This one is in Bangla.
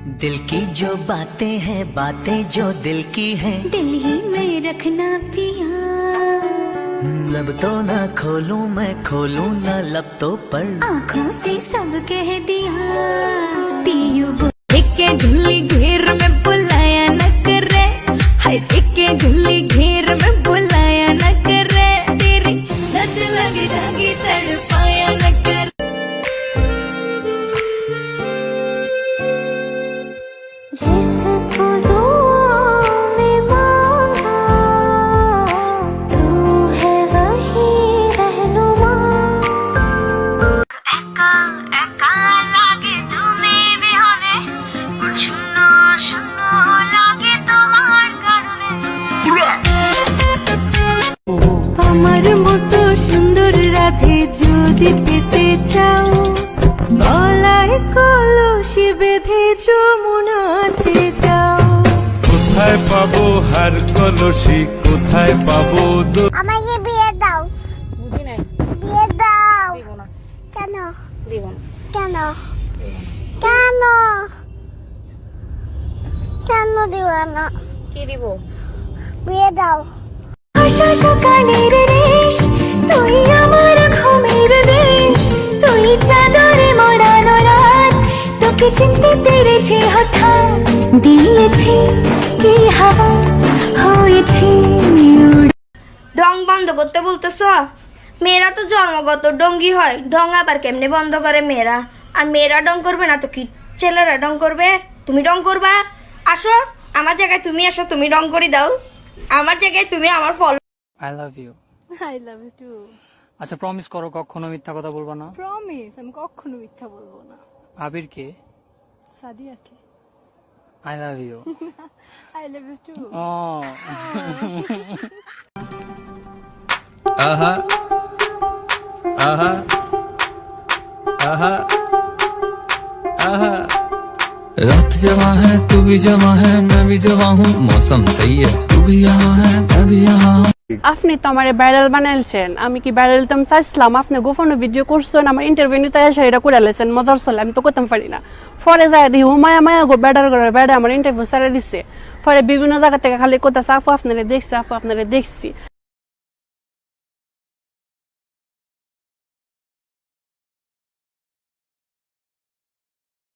दिल की जो बातें हैं, बातें जो दिल की हैं, दिल ही में रखना पिया। लब तो ना खोलूं मैं, खोलूं ना लब तो पर, आँखों से सब कह दिया। पियू के झुल्ली घेर में बुलाया न करे, हाय के झुल्ली घेर में बुलाया न करे, तेरी लत लग जागी तड़पाया न करे। जिसको दुआओं में मांगा, तू है वही रहनुमा। एका एका लागे তুমি বিহনে, শূন্য শূন্য লাগে তোমার কারণে। আমার মতো সুন্দর রাধে যদি পেতে চাও, গলায় কলসি বেঁধে যমুনাতে যাও। কোথায় পাবো হার কলসি, কোথায় পাবো আমাকে বিয়ে দাও। বুঝি নাই। বিয়ে দাও। দিব না। কেন? দিব না। কেন? কেন? কেন দিব না? কি দিব? বিয়ে দাও। আশা সকালের রেশ, তুই আমার ঘুমের দেশ, তুই চাদরে মোড়ানো রাত, তোকে চিনতে পেরেছি হঠাৎ, দিয়েছি কি হাওয়া হয়েছি। ঢং বন্ধ করতে বলতেছ? মেয়েরা তো জন্মগত ডঙ্গি হয়, ঢং আবার কেমনে বন্ধ করে মেয়েরা? আর মেয়েরা ডং করবে না তো কি ছেলেরা ডং করবে? তুমি ডং করবা? আসো আমার জায়গায়, তুমি আসো, তুমি ডং করে দাও আমার জায়গায়, তুমি আমার ফল। I love you. I love you two. আচ্ছা প্রমিস করো কখনো মিথ্যা কথা বলবা না। প্রমিস, আমি কখনো মিথ্যা বলবো না। আবির কে? সাদিয়াকে। I love you. I love you two. ও आहा आहा आहा आहा रात जवा है तू भी जवा है मैं भी जवा हूँ मौसम सही है तू भी यहाँ है मैं भी यहाँ हूँ। আপনি তো আমার ভাইরাল বানাইছেন, আমি কি ভাইরাল তো চাইছিলাম, আপনি গোপনে ভিডিও করছেন, আমার ইন্টারভিউ নিতে এসে এটা করে লেছেন, মজার চলে, আমি তো করতে পারি না। পরে যায় দিই মায়া মায়া গো ব্যাডার করে ব্যাডা আমার ইন্টারভিউ সারা দিচ্ছে, পরে বিভিন্ন জায়গা থেকে খালি কোথা আপু আপনারা দেখছি, আপু আপনারা দেখছি।